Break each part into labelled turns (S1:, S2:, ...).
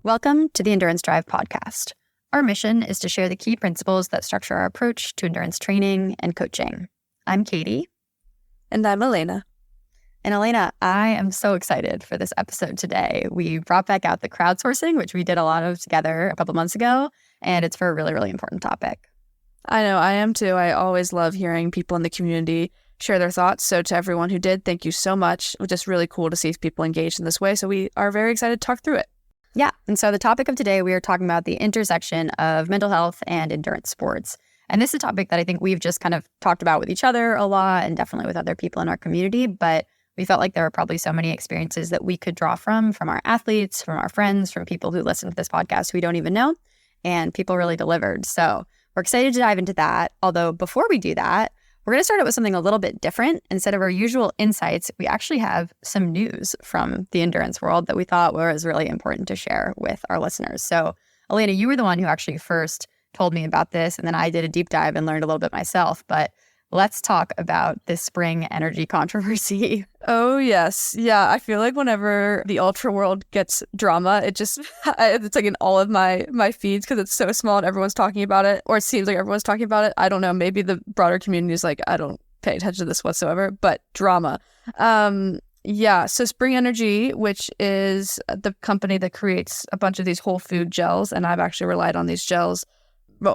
S1: Welcome to the Endurance Drive podcast. Our mission is to share the key principles that structure our approach to endurance training and coaching. I'm Katie.
S2: And I'm Elena.
S1: And Elena, I am so excited for this episode today. We brought back out the crowdsourcing, which we did a lot of together a couple months ago, and it's for a really, really important topic.
S2: I know, I am too. I always love hearing people in the community share their thoughts. So to everyone who did, thank you so much. It was just really cool to see people engaged in this way. So we are very excited to talk through it.
S1: Yeah. And so the topic of today, we are talking about the intersection of mental health and endurance sports. And this is a topic that I think we've just kind of talked about with each other a lot and definitely with other people in our community. But we felt like there are probably so many experiences that we could draw from our athletes, from our friends, from people who listen to this podcast who we don't even know. And people really delivered. So we're excited to dive into that. Although before we do that, we're going to start out with something a little bit different. Instead of our usual insights, we actually have some news from the endurance world that we thought was really important to share with our listeners. So, Elena, you were the one who actually first told me about this, and then I did a deep dive and learned a little bit myself. But let's talk about this spring energy controversy.
S2: Oh, yes. Yeah, I feel like whenever the ultra world gets drama, it's like in all of my feeds because it's so small and everyone's talking about it, or it seems like everyone's talking about it. I don't know. Maybe the broader community is like, I don't pay attention to this whatsoever, but drama. Yeah, so Spring Energy, which is the company that creates a bunch of these whole food gels, and I've actually relied on these gels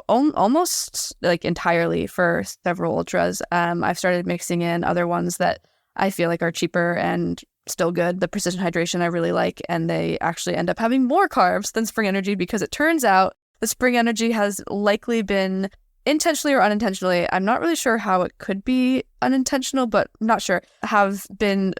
S2: almost like entirely for several ultras. I've started mixing in other ones that I feel like are cheaper and still good. The Precision Hydration I really like, and they actually end up having more carbs than Spring Energy because it turns out the Spring Energy has likely been intentionally or unintentionally, I'm not really sure how it could be unintentional, but I'm not sure, have been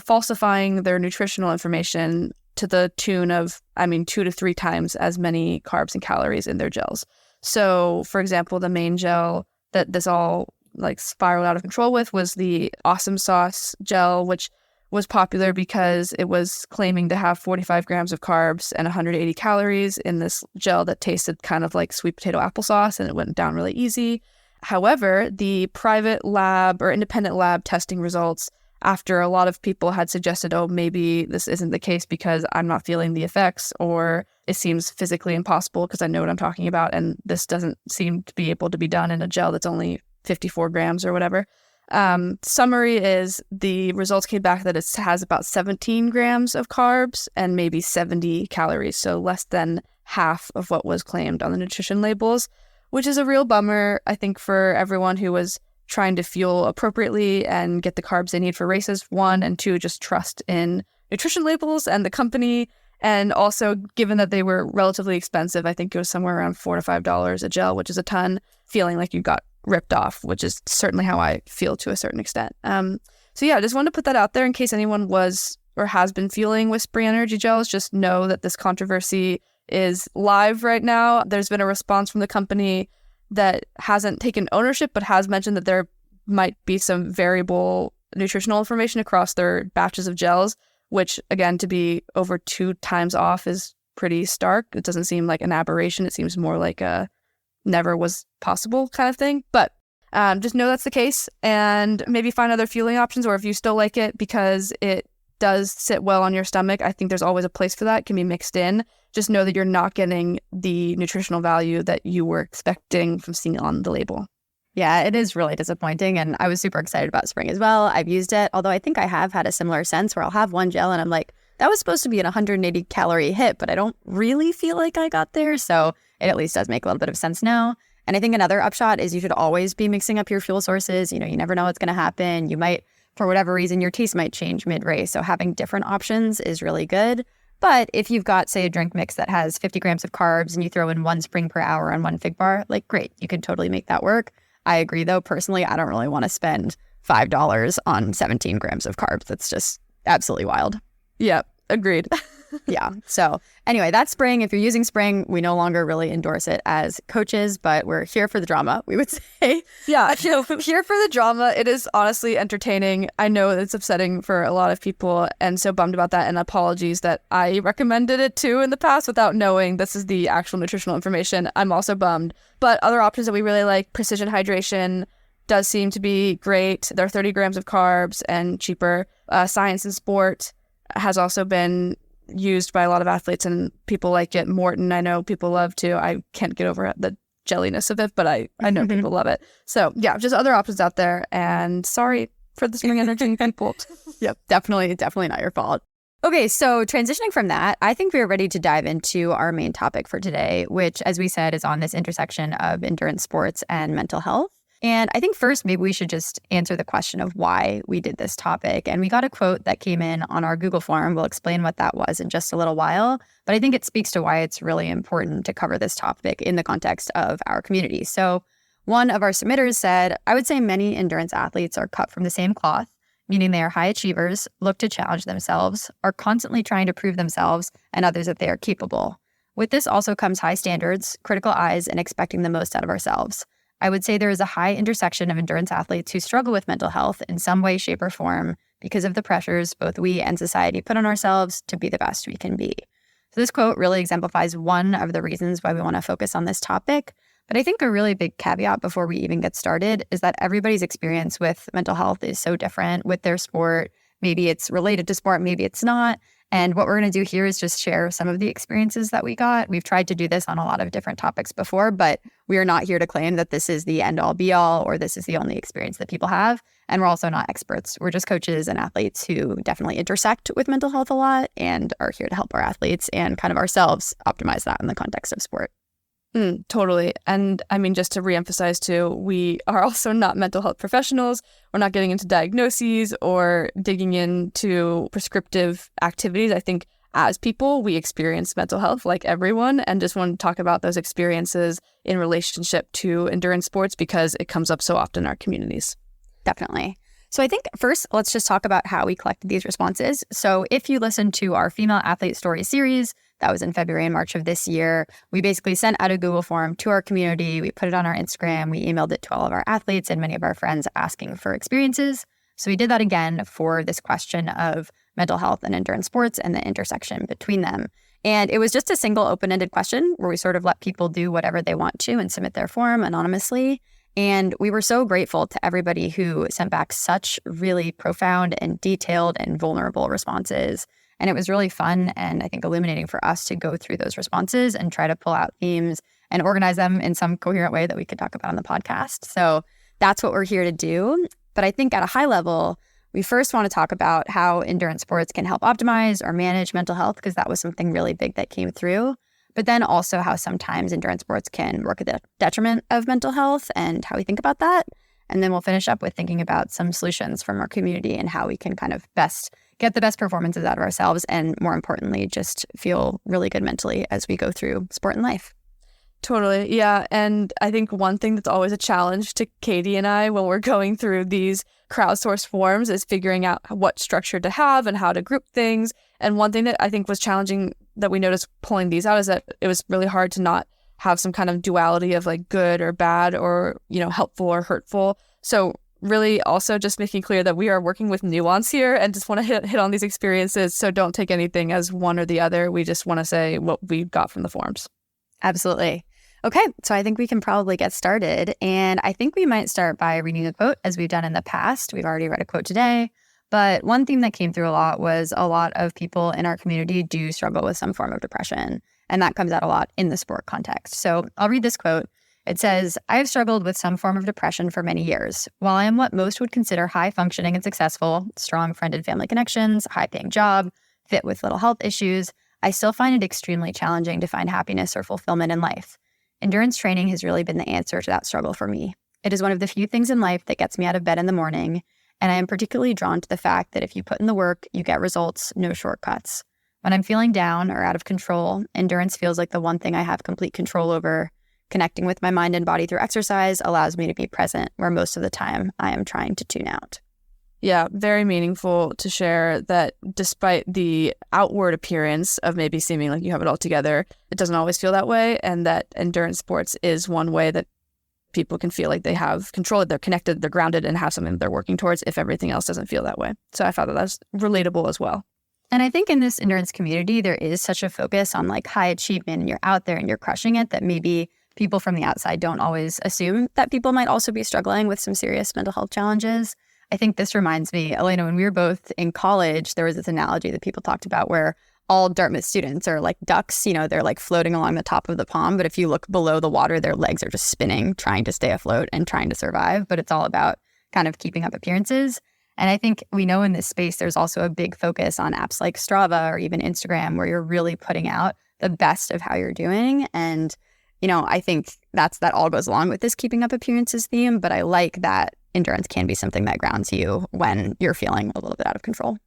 S2: falsifying their nutritional information to the tune of, 2 to 3 times as many carbs and calories in their gels. So, for example, the main gel that this all spiraled out of control with was the Awesome Sauce gel, which was popular because it was claiming to have 45 grams of carbs and 180 calories in this gel that tasted kind of like sweet potato applesauce, and it went down really easy. However, the private lab or independent lab testing results, after a lot of people had suggested, oh, maybe this isn't the case because I'm not feeling the effects, or it seems physically impossible because I know what I'm talking about, and this doesn't seem to be able to be done in a gel that's only 54 grams or whatever. Summary is the results came back that it has about 17 grams of carbs and maybe 70 calories, so less than half of what was claimed on the nutrition labels, which is a real bummer, I think, for everyone who was trying to fuel appropriately and get the carbs they need for races, 1, and 2, just trust in nutrition labels and the company. And also, given that they were relatively expensive, I think it was somewhere around $4 to $5 a gel, which is a ton, feeling like you got ripped off, which is certainly how I feel to a certain extent. So yeah, I just wanted to put that out there in case anyone was or has been fueling with Spring Energy gels. Just know that this controversy is live right now. There's been a response from the company that hasn't taken ownership, but has mentioned that there might be some variable nutritional information across their batches of gels, which, again, to be over 2 times off is pretty stark. It doesn't seem like an aberration. It seems more like a never was possible kind of thing. But just know that's the case, and maybe find other fueling options, or if you still like it because it does sit well on your stomach, I think there's always a place for that. It can be mixed in. Just know that you're not getting the nutritional value that you were expecting from seeing on the label.
S1: Yeah, it is really disappointing. And I was super excited about Spring as well. I've used it, although I think I have had a similar sense where I'll have one gel and I'm like, that was supposed to be an 180 calorie hit, but I don't really feel like I got there. So it at least does make a little bit of sense now. And I think another upshot is you should always be mixing up your fuel sources. You never know what's going to happen. You might, for whatever reason, your taste might change mid-race. So having different options is really good. But if you've got, say, a drink mix that has 50 grams of carbs and you throw in 1 Spring per hour and 1 Fig bar, great, you can totally make that work. I agree, though. Personally, I don't really want to spend $5 on 17 grams of carbs. That's just absolutely wild.
S2: Yeah, agreed.
S1: Yeah. So anyway, that's Spring. If you're using Spring, we no longer really endorse it as coaches, but we're here for the drama, we would say.
S2: Yeah, here for the drama. It is honestly entertaining. I know it's upsetting for a lot of people, and so bummed about that, and apologies that I recommended it too in the past without knowing this is the actual nutritional information. I'm also bummed. But other options that we really like, Precision Hydration does seem to be great. They're 30 grams of carbs and cheaper. Science and Sport has also been used by a lot of athletes and people like it. Morton, I know people love too. I can't get over the jelliness of it, but I know people love it. So yeah, just other options out there. And sorry for the spring energy people.
S1: Yep, definitely not your fault. Okay, so transitioning from that, I think we're ready to dive into our main topic for today, which, as we said, is on this intersection of endurance sports and mental health. And I think first, maybe we should just answer the question of why we did this topic. And we got a quote that came in on our Google form. We'll explain what that was in just a little while. But I think it speaks to why it's really important to cover this topic in the context of our community. So one of our submitters said, I would say many endurance athletes are cut from the same cloth, meaning they are high achievers, look to challenge themselves, are constantly trying to prove themselves and others that they are capable. With this also comes high standards, critical eyes, and expecting the most out of ourselves. I would say there is a high intersection of endurance athletes who struggle with mental health in some way, shape, or form because of the pressures both we and society put on ourselves to be the best we can be. So this quote really exemplifies one of the reasons why we want to focus on this topic. But I think a really big caveat before we even get started is that everybody's experience with mental health is so different with their sport. Maybe it's related to sport, maybe it's not. And what we're going to do here is just share some of the experiences that we got. We've tried to do this on a lot of different topics before, but we are not here to claim that this is the end all be all or this is the only experience that people have. And we're also not experts. We're just coaches and athletes who definitely intersect with mental health a lot and are here to help our athletes and kind of ourselves optimize that in the context of sport.
S2: Totally. And I mean, just to reemphasize too, we are also not mental health professionals. We're not getting into diagnoses or digging into prescriptive activities. I think as people, we experience mental health like everyone, and just want to talk about those experiences in relationship to endurance sports because it comes up so often in our communities.
S1: Definitely. So I think first, let's just talk about how we collected these responses. So if you listen to our Female Athlete Story series, that was in February and March of this year, we basically sent out a Google form to our community. We put it on our Instagram. We emailed it to all of our athletes and many of our friends asking for experiences. So we did that again for this question of mental health and endurance sports and the intersection between them. And it was just a single open-ended question where we sort of let people do whatever they want to and submit their form anonymously. And we were so grateful to everybody who sent back such really profound and detailed and vulnerable responses. And it was really fun and I think illuminating for us to go through those responses and try to pull out themes and organize them in some coherent way that we could talk about on the podcast. So that's what we're here to do. But I think at a high level, we first want to talk about how endurance sports can help optimize or manage mental health, because that was something really big that came through. But then also how sometimes endurance sports can work at the detriment of mental health and how we think about that. And then we'll finish up with thinking about some solutions from our community and how we can kind of best get the best performances out of ourselves and, more importantly, just feel really good mentally as we go through sport and life.
S2: Totally. Yeah. And I think one thing that's always a challenge to Katie and I when we're going through these crowdsourced forms is figuring out what structure to have and how to group things. And one thing that I think was challenging that we noticed pulling these out is that it was really hard to not have some kind of duality of like good or bad or, helpful or hurtful. So really also just making clear that we are working with nuance here and just want to hit on these experiences. So don't take anything as one or the other. We just want to say what we got from the forms.
S1: Absolutely. Okay, so I think we can probably get started. And I think we might start by reading a quote as we've done in the past. We've already read a quote today. But one theme that came through a lot was a lot of people in our community do struggle with some form of depression. And that comes out a lot in the sport context. So I'll read this quote. It says, I have struggled with some form of depression for many years. While I am what most would consider high functioning and successful, strong friend and family connections, high paying job, fit with little health issues, I still find it extremely challenging to find happiness or fulfillment in life. Endurance training has really been the answer to that struggle for me. It is one of the few things in life that gets me out of bed in the morning, and I am particularly drawn to the fact that if you put in the work, you get results, no shortcuts. When I'm feeling down or out of control, endurance feels like the one thing I have complete control over. Connecting with my mind and body through exercise allows me to be present where most of the time I am trying to tune out.
S2: Yeah, very meaningful to share that despite the outward appearance of maybe seeming like you have it all together, it doesn't always feel that way. And that endurance sports is one way that people can feel like they have control, they're connected, they're grounded, and have something that they're working towards if everything else doesn't feel that way. So I thought that was relatable as well.
S1: And I think in this endurance community, there is such a focus on like high achievement and you're out there and you're crushing it that maybe people from the outside don't always assume that people might also be struggling with some serious mental health challenges. I think this reminds me, Elena, when we were both in college, there was this analogy that people talked about where all Dartmouth students are like ducks, they're like floating along the top of the pond. But if you look below the water, their legs are just spinning, trying to stay afloat and trying to survive. But it's all about kind of keeping up appearances. And I think we know in this space, there's also a big focus on apps like Strava or even Instagram, where you're really putting out the best of how you're doing. And, I think that all goes along with this keeping up appearances theme. But I like that endurance can be something that grounds you when you're feeling a little bit out of control.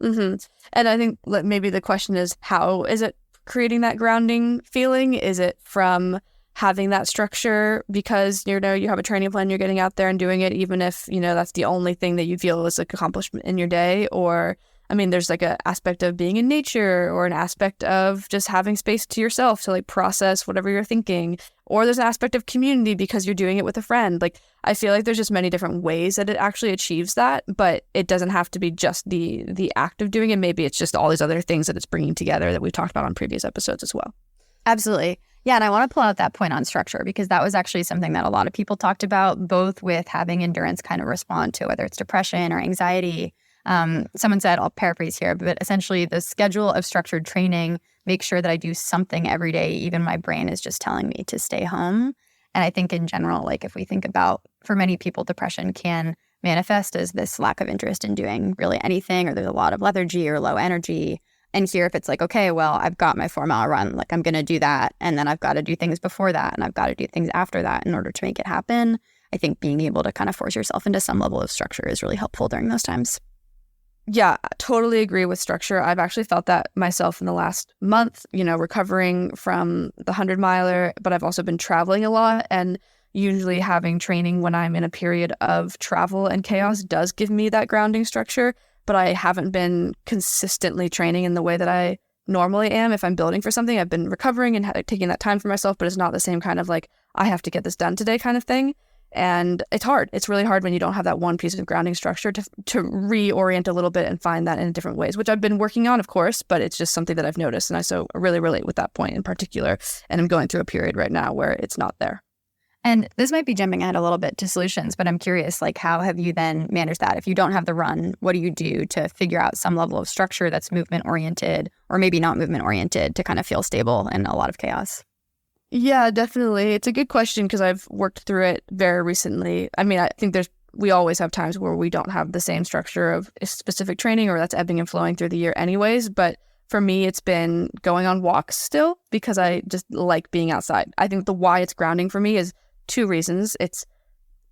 S2: Mm-hmm. And I think maybe the question is, how is it creating that grounding feeling? Is it from having that structure because, you have a training plan, you're getting out there and doing it, even if, that's the only thing that you feel is like accomplishment in your day? Or, there's like an aspect of being in nature, or an aspect of just having space to yourself to like process whatever you're thinking. Or there's an aspect of community because you're doing it with a friend. Like, I feel like there's just many different ways that it actually achieves that, but it doesn't have to be just the act of doing it. Maybe it's just all these other things that it's bringing together that we've talked about on previous episodes as well.
S1: Absolutely. Yeah, and I want to pull out that point on structure, because that was actually something that a lot of people talked about, both with having endurance kind of respond to whether it's depression or anxiety. Someone said, I'll paraphrase here, but essentially the schedule of structured training makes sure that I do something every day, even my brain is just telling me to stay home. And I think in general, like if we think about, for many people, depression can manifest as this lack of interest in doing really anything, or there's a lot of lethargy or low energy. And here, if it's like, okay, well, I've got my 4-mile run, like I'm going to do that. And then I've got to do things before that. And I've got to do things after that in order to make it happen. I think being able to kind of force yourself into some level of structure is really helpful during those times.
S2: Yeah, totally agree with structure. I've actually felt that myself in the last month, recovering from the 100-miler, but I've also been traveling a lot. And usually having training when I'm in a period of travel and chaos does give me that grounding structure. But I haven't been consistently training in the way that I normally am. If I'm building for something, I've been recovering and taking that time for myself, but it's not the same kind of like, I have to get this done today kind of thing. And it's hard. It's really hard when you don't have that one piece of grounding structure to reorient a little bit and find that in different ways, which I've been working on, of course, but it's just something that I've noticed. And I so really relate with that point in particular. And I'm going through a period right now where it's not there.
S1: And this might be jumping ahead a little bit to solutions, but I'm curious, like, how have you then managed that? If you don't have the run, what do you do to figure out some level of structure that's movement oriented, or maybe not movement oriented, to kind of feel stable in a lot of chaos?
S2: Yeah, definitely. It's a good question because I've worked through it very recently. I think we always have times where we don't have the same structure of specific training, or that's ebbing and flowing through the year anyways. But for me, it's been going on walks still, because I just like being outside. I think the why it's grounding for me is 2 reasons. It's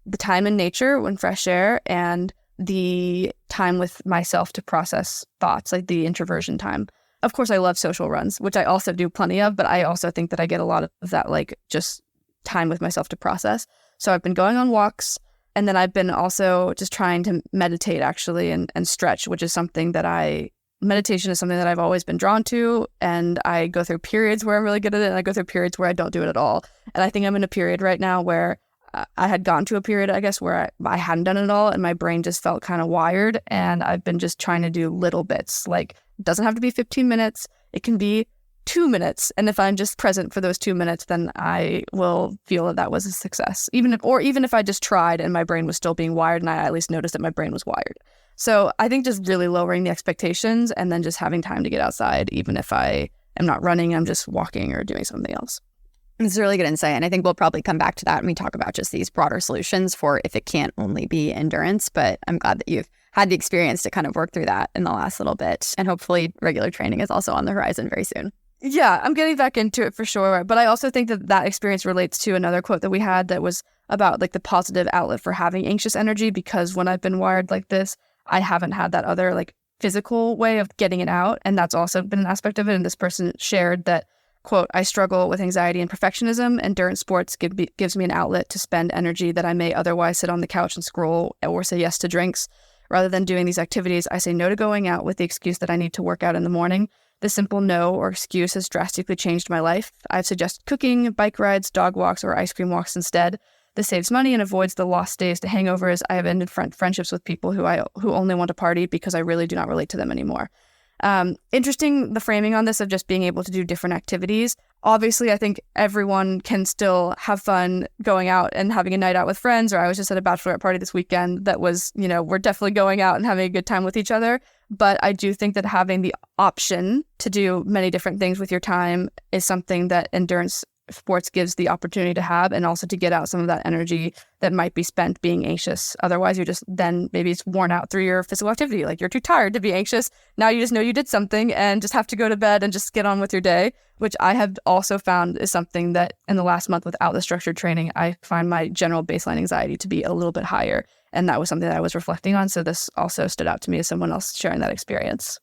S2: the time in nature when fresh air, and the time with myself to process thoughts, like the introversion time. Of course, I love social runs, which I also do plenty of, but I also think that I get a lot of that, like just time with myself to process. So I've been going on walks, and then I've been also just trying to meditate actually and stretch, which is something that meditation is something that I've always been drawn to. And I go through periods where I'm really good at it, and I go through periods where I don't do it at all. And I think I'm in a period right now where I had gone to a period, I guess, where I hadn't done it at all, and my brain just felt kind of wired. And I've been just trying to do little bits, like it doesn't have to be 15 minutes. It can be 2 minutes. And if I'm just present for those 2 minutes, then I will feel that was a success. Even if I just tried and my brain was still being wired, and I at least noticed that my brain was wired. So I think just really lowering the expectations, and then just having time to get outside, even if I am not running, I'm just walking or doing something else.
S1: It's a really good insight. And I think we'll probably come back to that when we talk about just these broader solutions for if it can't only be endurance. But I'm glad that you've had the experience to kind of work through that in the last little bit. And hopefully regular training is also on the horizon very soon.
S2: Yeah, I'm getting back into it for sure. But I also think that experience relates to another quote that we had that was about like the positive outlet for having anxious energy, because when I've been wired like this, I haven't had that other like physical way of getting it out. And that's also been an aspect of it. And this person shared that, quote, I struggle with anxiety and perfectionism. Endurance sports gives me an outlet to spend energy that I may otherwise sit on the couch and scroll or say yes to drinks. Rather than doing these activities, I say no to going out with the excuse that I need to work out in the morning. The simple no or excuse has drastically changed my life. I've suggested cooking, bike rides, dog walks, or ice cream walks instead. This saves money and avoids the lost days to hangovers. I have ended friendships with people who only want to party because I really do not relate to them anymore. Interesting, the framing on this of just being able to do different activities. Obviously, I think everyone can still have fun going out and having a night out with friends, or I was just at a bachelorette party this weekend that was, we're definitely going out and having a good time with each other. But I do think that having the option to do many different things with your time is something that endurance sports gives the opportunity to have, and also to get out some of that energy that might be spent being anxious. Otherwise, you're just then maybe it's worn out through your physical activity. Like you're too tired to be anxious. Now you just know you did something and just have to go to bed and just get on with your day, which I have also found is something that in the last month without the structured training, I find my general baseline anxiety to be a little bit higher. And that was something that I was reflecting on. So this also stood out to me as someone else sharing that experience.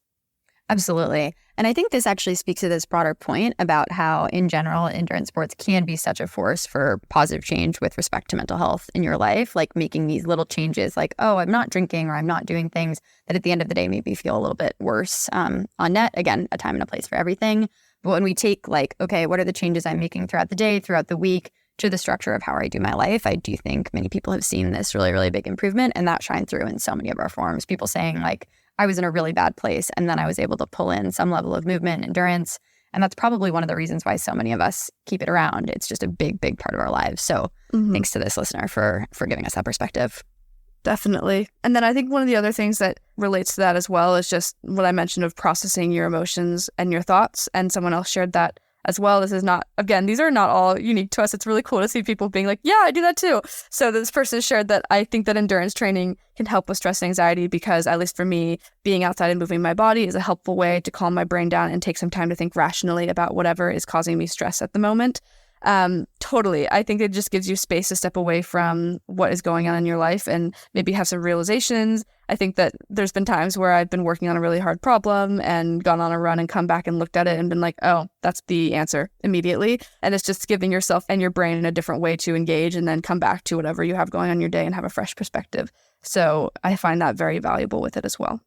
S1: Absolutely. And I think this actually speaks to this broader point about how, in general, endurance sports can be such a force for positive change with respect to mental health in your life, like making these little changes like, oh, I'm not drinking or I'm not doing things that at the end of the day make me feel a little bit worse on net. Again, a time and a place for everything. But when we take like, okay, what are the changes I'm making throughout the day, throughout the week, to the structure of how I do my life, I do think many people have seen this really, really big improvement, and that shine through in so many of our forums. People saying like, I was in a really bad place, and then I was able to pull in some level of movement, endurance. And that's probably one of the reasons why so many of us keep it around. It's just a big, big part of our lives. So thanks to this listener for giving us that perspective.
S2: Definitely. And then I think one of the other things that relates to that as well is just what I mentioned of processing your emotions and your thoughts. And someone else shared that as well. This is not, again, these are not all unique to us. It's really cool to see people being like, yeah, I do that too. So this person shared that I think that endurance training can help with stress and anxiety because, at least for me, being outside and moving my body is a helpful way to calm my brain down and take some time to think rationally about whatever is causing me stress at the moment. Totally. I think it just gives you space to step away from what is going on in your life and maybe have some realizations. I think that there's been times where I've been working on a really hard problem and gone on a run and come back and looked at it and been like, oh, that's the answer immediately. And it's just giving yourself and your brain a different way to engage and then come back to whatever you have going on your day and have a fresh perspective. So I find that very valuable with it as well.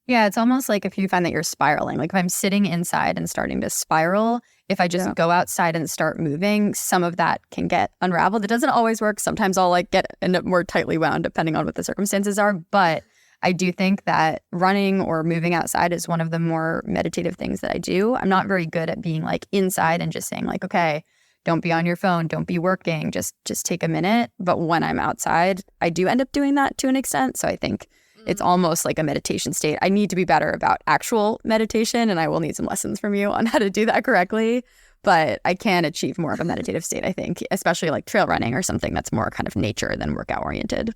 S1: Yeah, it's almost like if you find that you're spiraling, like if I'm sitting inside and starting to spiral, if I just go outside and start moving, some of that can get unraveled. It doesn't always work. Sometimes I'll end up more tightly wound depending on what the circumstances are. But I do think that running or moving outside is one of the more meditative things that I do. I'm not very good at being like inside and just saying like, okay, don't be on your phone, don't be working, just take a minute. But when I'm outside, I do end up doing that to an extent. So I think it's almost like a meditation state. I need to be better about actual meditation, and I will need some lessons from you on how to do that correctly. But I can achieve more of a meditative state, I think, especially like trail running or something that's more kind of nature than workout oriented.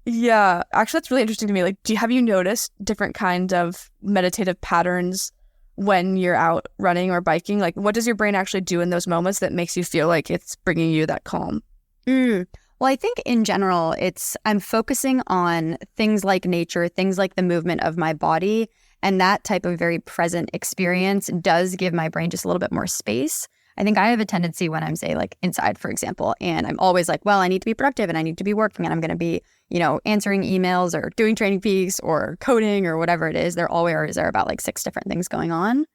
S2: Yeah, actually, that's really interesting to me. Like, have you noticed different kinds of meditative patterns when you're out running or biking? Like, what does your brain actually do in those moments that makes you feel like it's bringing you that calm?
S1: Well, I think in general, I'm focusing on things like nature, things like the movement of my body, and that type of very present experience does give my brain just a little bit more space. I think I have a tendency when I'm, say, like inside, for example, and I'm always like, well, I need to be productive and I need to be working and I'm going to be, answering emails or doing training peaks or coding or whatever it is. There always are about like 6 different things going on.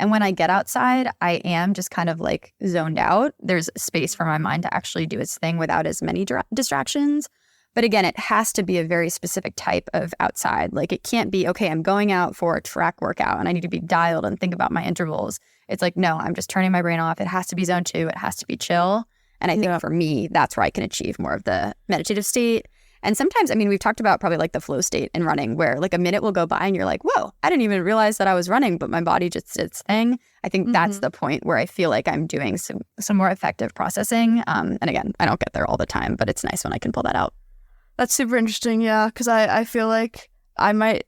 S1: And when I get outside, I am just kind of like zoned out. There's space for my mind to actually do its thing without as many distractions. But again, it has to be a very specific type of outside. Like it can't be, okay, I'm going out for a track workout and I need to be dialed and think about my intervals. It's like, no, I'm just turning my brain off. It has to be zone 2. It has to be chill. And I think for me, that's where I can achieve more of the meditative state. And sometimes, we've talked about probably like the flow state in running where like a minute will go by and you're like, whoa, I didn't even realize that I was running, but my body just did its thing. I think that's the point where I feel like I'm doing some more effective processing. And again, I don't get there all the time, but it's nice when I can pull that out.
S2: That's super interesting, yeah, because I feel like I might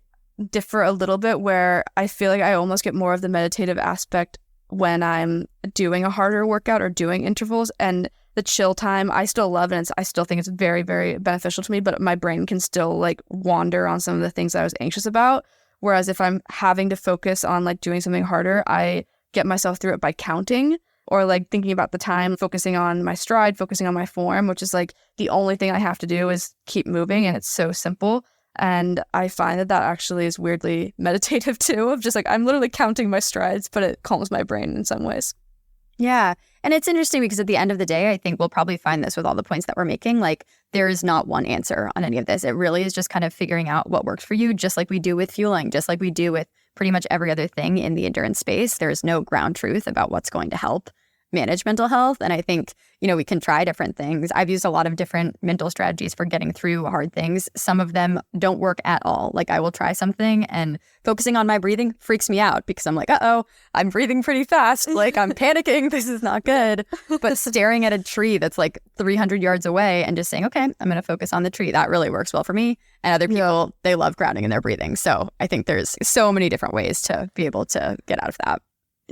S2: differ a little bit where I feel like I almost get more of the meditative aspect when I'm doing a harder workout or doing intervals, and the chill time I still love, and I still think it's very, very beneficial to me, but my brain can still like wander on some of the things that I was anxious about. Whereas if I'm having to focus on like doing something harder, I get myself through it by counting or like thinking about the time, focusing on my stride, focusing on my form, which is like the only thing I have to do is keep moving, and it's so simple. And I find that actually is weirdly meditative too, of just like I'm literally counting my strides, but it calms my brain in some ways.
S1: Yeah. And it's interesting because at the end of the day, I think we'll probably find this with all the points that we're making. Like there is not one answer on any of this. It really is just kind of figuring out what works for you, just like we do with fueling, just like we do with pretty much every other thing in the endurance space. There is no ground truth about what's going to help. manage mental health. And I think, we can try different things. I've used a lot of different mental strategies for getting through hard things. Some of them don't work at all. Like I will try something and focusing on my breathing freaks me out because I'm like, uh-oh, I'm breathing pretty fast. Like I'm panicking. This is not good. But staring at a tree that's like 300 yards away and just saying, okay, I'm going to focus on the tree. That really works well for me. And other people, they love grounding in their breathing. So I think there's so many different ways to be able to get out of that.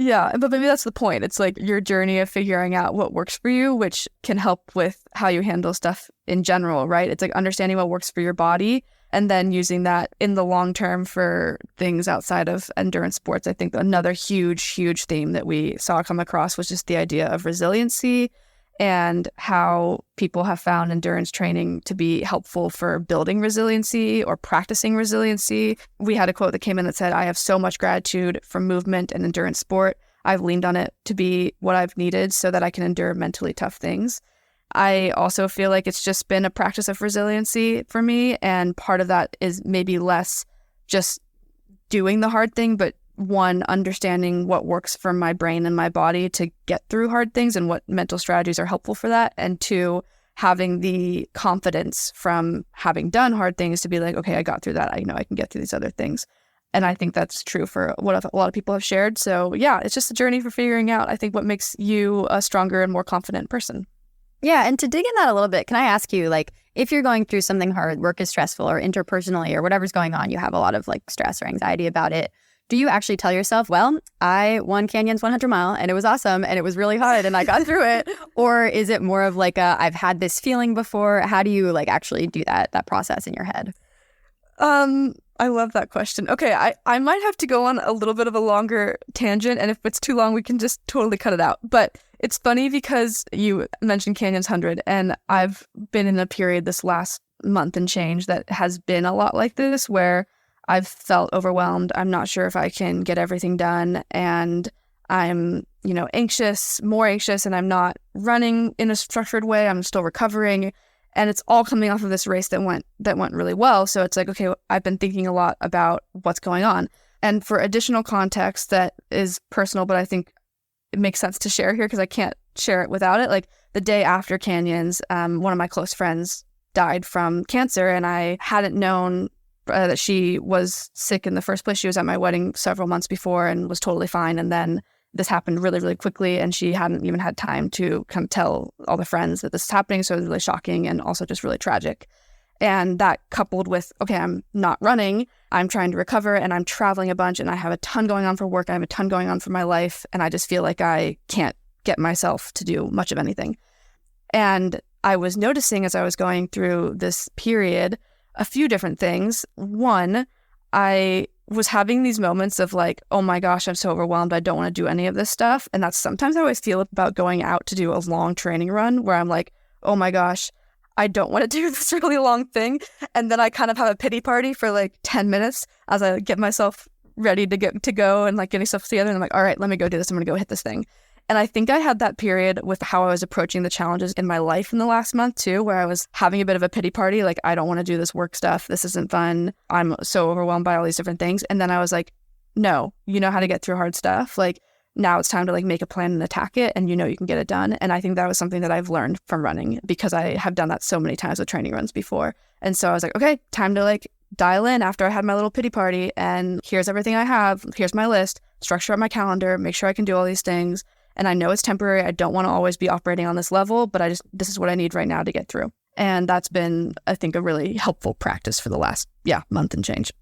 S2: Yeah, but maybe that's the point. It's like your journey of figuring out what works for you, which can help with how you handle stuff in general, right? It's like understanding what works for your body and then using that in the long term for things outside of endurance sports. I think another huge theme that we saw come across was just the idea of resiliency and how people have found endurance training to be helpful for building resiliency or practicing resiliency. We had a quote that came in that said, "I have so much gratitude for movement and endurance sport. I've leaned on it to be what I've needed so that I can endure mentally tough things." I also feel like it's just been a practice of resiliency for me. And part of that is maybe less just doing the hard thing, but one, understanding what works for my brain and my body to get through hard things and what mental strategies are helpful for that. And two, having the confidence from having done hard things to be like, okay, I got through that. I know I can get through these other things. And I think that's true for what a lot of people have shared. So yeah, it's just a journey for figuring out, I think, what makes you a stronger and more confident person.
S1: Yeah. And to dig in that a little bit, can I ask you, like, if you're going through something hard, work is stressful or interpersonally or whatever's going on, you have a lot of like stress or anxiety about it. Do you actually tell yourself, well, I won Canyon's 100 mile and it was awesome and it was really hard and I got through it? Or is it more of like I've had this feeling before? How do you like actually do that process in your head?
S2: I love that question. Okay, I might have to go on a little bit of a longer tangent, and if it's too long, we can just totally cut it out. But it's funny because you mentioned Canyon's 100, and I've been in a period this last month and change that has been a lot like this, where I've felt overwhelmed. I'm not sure if I can get everything done, and I'm, anxious, more anxious, and I'm not running in a structured way. I'm still recovering. And it's all coming off of this race that went really well. So it's like, okay, I've been thinking a lot about what's going on. And for additional context that is personal, but I think it makes sense to share here because I can't share it without it. Like the day after Canyons, one of my close friends died from cancer, and I hadn't known that she was sick in the first place. She was at my wedding several months before and was totally fine. And then this happened really, really quickly, and she hadn't even had time to kind of tell all the friends that this is happening. So it was really shocking and also just really tragic. And that coupled with, okay, I'm not running, I'm trying to recover, and I'm traveling a bunch, and I have a ton going on for work, I have a ton going on for my life, and I just feel like I can't get myself to do much of anything. And I was noticing as I was going through this period a few different things. One, I was having these moments of like, oh my gosh, I'm so overwhelmed. I don't want to do any of this stuff. And that's sometimes how I feel about going out to do a long training run where I'm like, oh my gosh, I don't want to do this really long thing. And then I kind of have a pity party for like 10 minutes as I get myself ready to go and like getting stuff together. And I'm like, all right, let me go do this. I'm going to go hit this thing. And I think I had that period with how I was approaching the challenges in my life in the last month too, where I was having a bit of a pity party. Like, I don't want to do this work stuff. This isn't fun. I'm so overwhelmed by all these different things. And then I was like, no, you know how to get through hard stuff. Like now it's time to like make a plan and attack it, and you can get it done. And I think that was something that I've learned from running because I have done that so many times with training runs before. And so I was like, okay, time to like dial in after I had my little pity party, and here's everything I have. Here's my list, structure up my calendar, make sure I can do all these things. And I know it's temporary. I don't want to always be operating on this level, but this is what I need right now to get through. And that's been, I think, a really helpful practice for the last, month and change.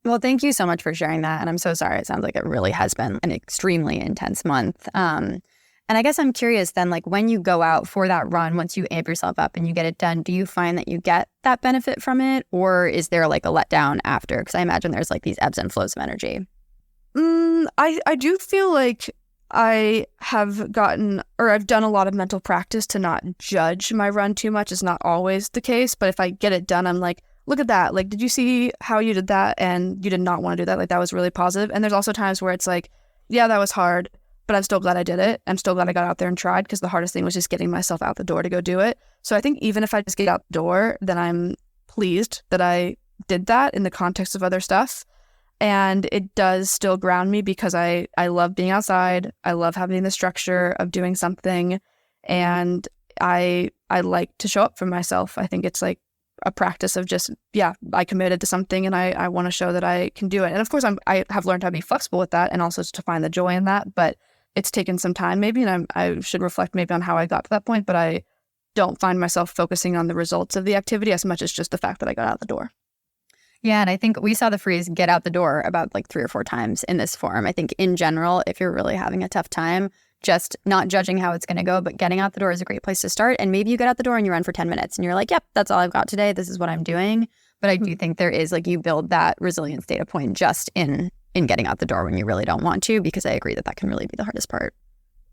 S1: Well, thank you so much for sharing that. And I'm so sorry. It sounds like it really has been an extremely intense month. And I guess I'm curious then, like when you go out for that run, once you amp yourself up and you get it done, do you find that you get that benefit from it? Or is there like a letdown after? Because I imagine there's like these ebbs and flows of energy.
S2: I do feel like I have gotten, or I've done a lot of mental practice to not judge my run too much. It's not always the case, but if I get it done, I'm like, look at that. Like, did you see how you did that? And you did not want to do that. Like, that was really positive. And there's also times where it's like, yeah, that was hard, but I'm still glad I did it. I'm still glad I got out there and tried, because the hardest thing was just getting myself out the door to go do it. So I think even if I just get out the door, then I'm pleased that I did that in the context of other stuff. And it does still ground me because I love being outside. I love having the structure of doing something. And I like to show up for myself. I think it's like a practice of just, I committed to something and I want to show that I can do it. And of course, I have learned how to be flexible with that and also to find the joy in that. But it's taken some time maybe, and I should reflect maybe on how I got to that point. But I don't find myself focusing on the results of the activity as much as just the fact that I got out the door.
S1: Yeah, and I think we saw the phrase get out the door about like 3 or 4 times in this forum. I think in general, if you're really having a tough time, just not judging how it's going to go, but getting out the door is a great place to start. And maybe you get out the door and you run for 10 minutes and you're like, yep, that's all I've got today. This is what I'm doing. But I do think there is like you build that resilience data point just in getting out the door when you really don't want to, because I agree that can really be the hardest part.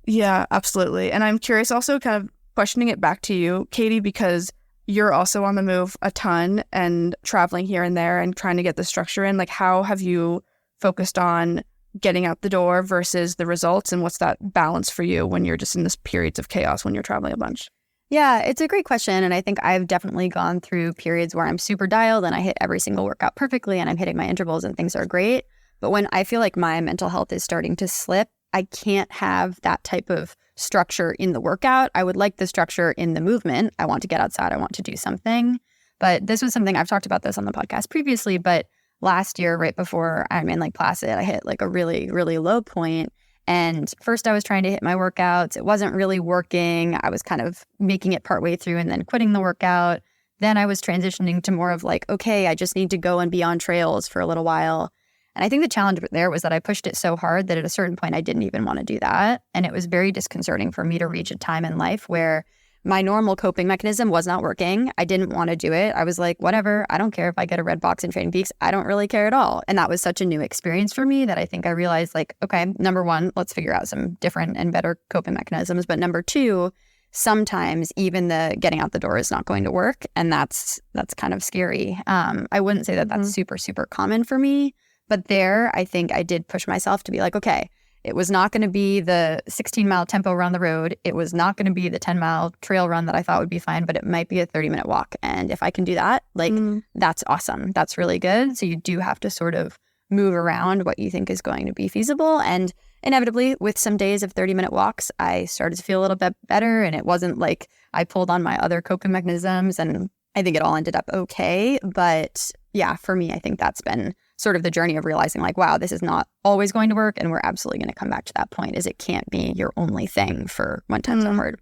S2: Yeah, absolutely. And I'm curious also kind of questioning it back to you, Katie, because you're also on the move a ton and traveling here and there and trying to get the structure in. Like, how have you focused on getting out the door versus the results? And what's that balance for you when you're just in this periods of chaos when you're traveling a bunch?
S1: Yeah, it's a great question. And I think I've definitely gone through periods where I'm super dialed and I hit every single workout perfectly and I'm hitting my intervals and things are great. But when I feel like my mental health is starting to slip, I can't have that type of structure in the workout. I would like the structure in the movement. I want to get outside. I want to do something. But this was something I've talked about this on the podcast previously, but last year, right before I'm in like Placid, I hit like a really, really low point. And first I was trying to hit my workouts. It wasn't really working. I was kind of making it partway through and then quitting the workout. Then I was transitioning to more of like, okay, I just need to go and be on trails for a little while. And I think the challenge there was that I pushed it so hard that at a certain point, I didn't even want to do that. And it was very disconcerting for me to reach a time in life where my normal coping mechanism was not working. I didn't want to do it. I was like, whatever, I don't care if I get a red box in Training Peaks. I don't really care at all. And that was such a new experience for me that I think I realized like, okay, number one, let's figure out some different and better coping mechanisms. But number two, sometimes even the getting out the door is not going to work. And that's kind of scary. I wouldn't say that that's super, super common for me. But there, I think I did push myself to be like, okay, it was not going to be the 16-mile tempo around the road. It was not going to be the 10-mile trail run that I thought would be fine, but it might be a 30-minute walk. And if I can do that, like, that's awesome. That's really good. So you do have to sort of move around what you think is going to be feasible. And inevitably, with some days of 30-minute walks, I started to feel a little bit better. And it wasn't like I pulled on my other coping mechanisms. And I think it all ended up okay. But yeah, for me, I think that's been sort of the journey of realizing like, wow, this is not always going to work. And we're absolutely going to come back to that point is it can't be your only thing for when times are hard.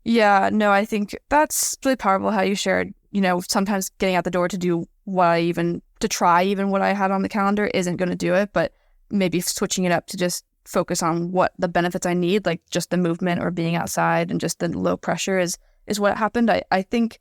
S2: Yeah, no, I think that's really powerful how you shared, sometimes getting out the door to do to try even what I had on the calendar isn't going to do it, but maybe switching it up to just focus on what the benefits I need, like just the movement or being outside and just the low pressure is what happened. I think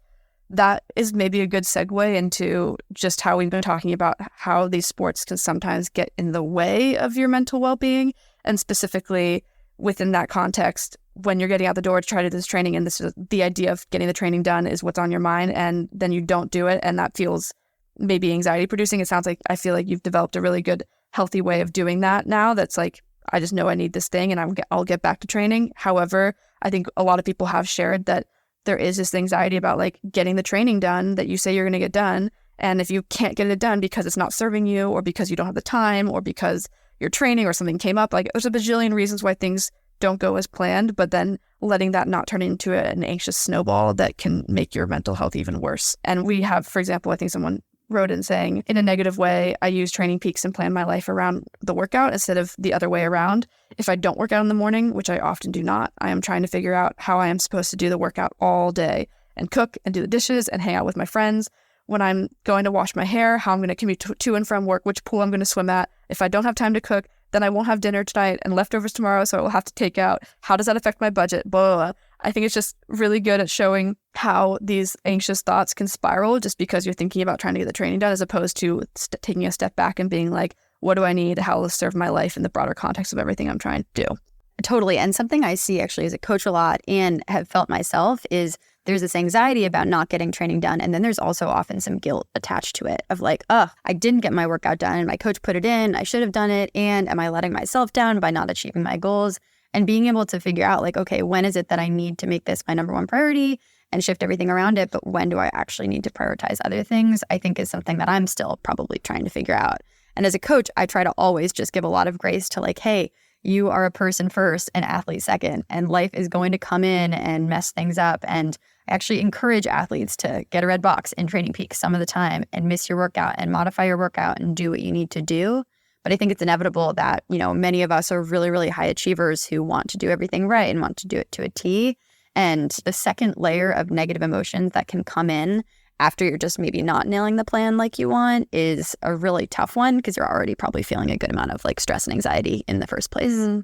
S2: that is maybe a good segue into just how we've been talking about how these sports can sometimes get in the way of your mental well-being. And specifically within that context, when you're getting out the door to try to do this training, and this is the idea of getting the training done is what's on your mind, and then you don't do it, and that feels maybe anxiety producing. It sounds like I feel like you've developed a really good, healthy way of doing that now. That's like, I just know I need this thing and I'll get back to training. However, I think a lot of people have shared that there is this anxiety about like getting the training done that you say you're going to get done. And if you can't get it done because it's not serving you or because you don't have the time or because you're training or something came up, like there's a bajillion reasons why things don't go as planned, but then letting that not turn into an anxious snowball that can make your mental health even worse. And we have, for example, I think someone wrote in saying, in a negative way, I use Training Peaks and plan my life around the workout instead of the other way around. If I don't work out in the morning, which I often do not, I am trying to figure out how I am supposed to do the workout all day and cook and do the dishes and hang out with my friends. When I'm going to wash my hair, how I'm going to commute to and from work, which pool I'm going to swim at. If I don't have time to cook, then I won't have dinner tonight and leftovers tomorrow, so I will have to take out. How does that affect my budget? Blah, blah, blah. I think it's just really good at showing how these anxious thoughts can spiral just because you're thinking about trying to get the training done, as opposed to taking a step back and being like, what do I need? How will this serve my life in the broader context of everything I'm trying to do?
S1: Totally. And something I see actually as a coach a lot and have felt myself is there's this anxiety about not getting training done. And then there's also often some guilt attached to it of like, I didn't get my workout done and my coach put it in. I should have done it. And am I letting myself down by not achieving my goals? And being able to figure out like, okay, when is it that I need to make this my number one priority and shift everything around it? But when do I actually need to prioritize other things? I think is something that I'm still probably trying to figure out. And as a coach, I try to always just give a lot of grace to like, hey, you are a person first and athlete second, and life is going to come in and mess things up. And I actually encourage athletes to get a red box in Training Peak some of the time and miss your workout and modify your workout and do what you need to do. But I think it's inevitable that, many of us are really, really high achievers who want to do everything right and want to do it to a T. And the second layer of negative emotions that can come in after you're just maybe not nailing the plan like you want is a really tough one, because you're already probably feeling a good amount of like stress and anxiety in the first place.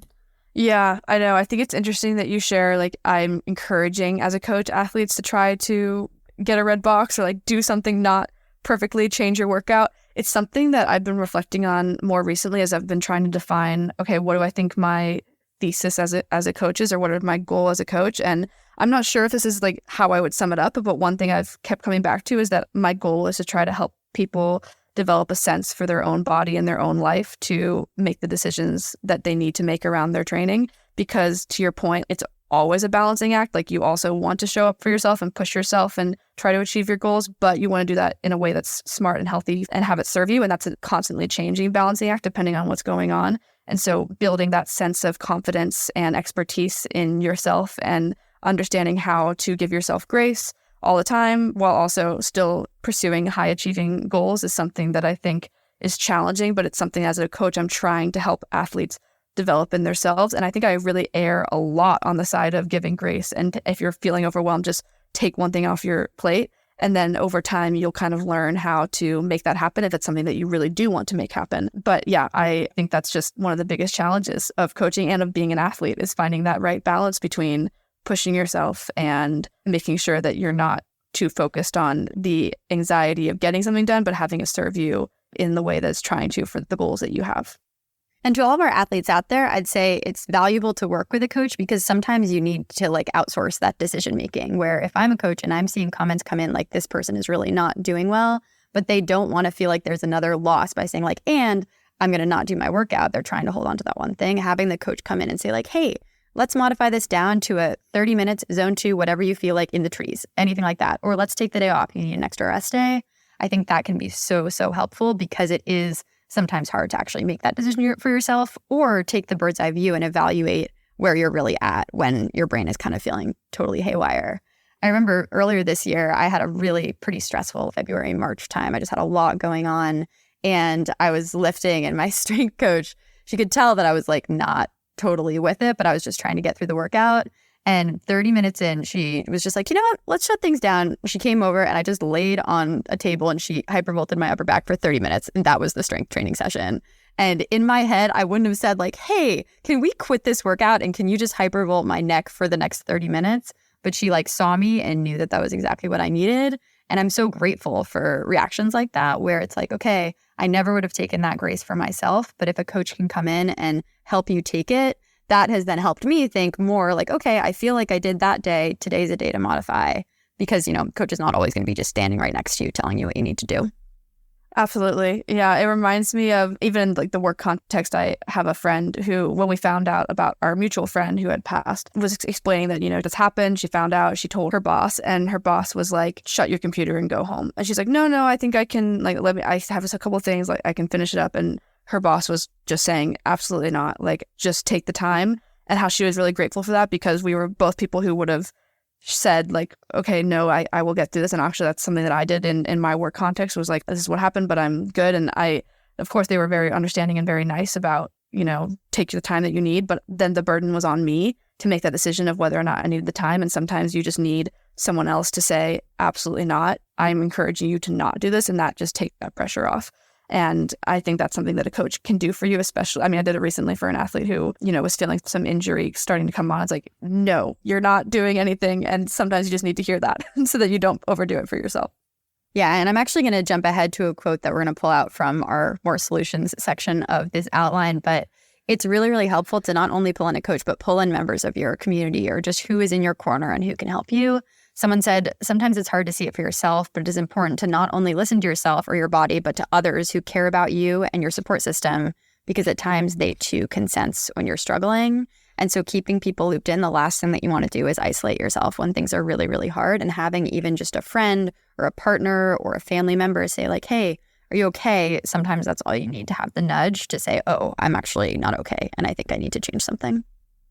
S2: Yeah, I know. I think it's interesting that you share, like, I'm encouraging as a coach athletes to try to get a red box or like do something not perfectly change your workout. It's something that I've been reflecting on more recently as I've been trying to define, okay, what do I think my thesis as a coach is, or what are my goal as a coach? And I'm not sure if this is like how I would sum it up, but one thing I've kept coming back to is that my goal is to try to help people develop a sense for their own body and their own life to make the decisions that they need to make around their training. Because to your point, it's always a balancing act. Like, you also want to show up for yourself and push yourself and try to achieve your goals, but you want to do that in a way that's smart and healthy and have it serve you. And that's a constantly changing balancing act depending on what's going on. And so building that sense of confidence and expertise in yourself and understanding how to give yourself grace all the time while also still pursuing high achieving goals is something that I think is challenging, but it's something as a coach I'm trying to help athletes develop in themselves. And I think I really err a lot on the side of giving grace. And if you're feeling overwhelmed, just take one thing off your plate. And then over time, you'll kind of learn how to make that happen if it's something that you really do want to make happen. But yeah, I think that's just one of the biggest challenges of coaching and of being an athlete, is finding that right balance between pushing yourself and making sure that you're not too focused on the anxiety of getting something done, but having it serve you in the way that's trying to for the goals that you have.
S1: And to all of our athletes out there, I'd say it's valuable to work with a coach, because sometimes you need to like outsource that decision making, where if I'm a coach and I'm seeing comments come in like, this person is really not doing well, but they don't want to feel like there's another loss by saying like, and I'm going to not do my workout. They're trying to hold on to that one thing. Having the coach come in and say like, hey, let's modify this down to a 30 minutes, zone 2, whatever you feel like in the trees, anything like that. Or let's take the day off. You need an extra rest day. I think that can be so, so helpful, because it is sometimes hard to actually make that decision for yourself, or take the bird's eye view and evaluate where you're really at when your brain is kind of feeling totally haywire. I remember earlier this year, I had a really pretty stressful February, March time. I just had a lot going on, and I was lifting, and my strength coach, she could tell that I was like not totally with it, but I was just trying to get through the workout. And 30 minutes in, she was just like, you know what, let's shut things down. She came over and I just laid on a table and she hypervolted my upper back for 30 minutes. And that was the strength training session. And in my head, I wouldn't have said like, hey, can we quit this workout and can you just hypervolt my neck for the next 30 minutes? But she like saw me and knew that that was exactly what I needed. And I'm so grateful for reactions like that, where it's like, okay, I never would have taken that grace for myself. But if a coach can come in and help you take it, that has then helped me think more like, okay, I feel like I did that day. Today's a day to modify, because, coach is not always going to be just standing right next to you telling you what you need to do.
S2: Absolutely. Yeah. It reminds me of, even in like the work context, I have a friend who, when we found out about our mutual friend who had passed, was explaining that, this happened. She found out, she told her boss, and her boss was like, shut your computer and go home. And she's like, no, I think I can, like, I have a couple of things, like I can finish it up. And her boss was just saying, absolutely not, like, just take the time. And how she was really grateful for that, because we were both people who would have said like, okay, no, I will get through this. And actually that's something that I did in my work context, was like, this is what happened, but I'm good. And of course they were very understanding and very nice about, take the time that you need. But then the burden was on me to make that decision of whether or not I needed the time. And sometimes you just need someone else to say, absolutely not. I'm encouraging you to not do this. And that just takes that pressure off. And I think that's something that a coach can do for you, especially, I did it recently for an athlete who, was feeling some injury starting to come on. It's like, no, you're not doing anything. And sometimes you just need to hear that so that you don't overdo it for yourself.
S1: Yeah, and I'm actually going to jump ahead to a quote that we're going to pull out from our more solutions section of this outline. But it's really, really helpful to not only pull in a coach, but pull in members of your community, or just who is in your corner and who can help you. Someone said, sometimes it's hard to see it for yourself, but it is important to not only listen to yourself or your body, but to others who care about you and your support system, because at times they too can sense when you're struggling. And so keeping people looped in, the last thing that you want to do is isolate yourself when things are really, really hard. And having even just a friend or a partner or a family member say like, hey, are you okay? Sometimes that's all you need to have the nudge to say, oh, I'm actually not okay. And I think I need to change something.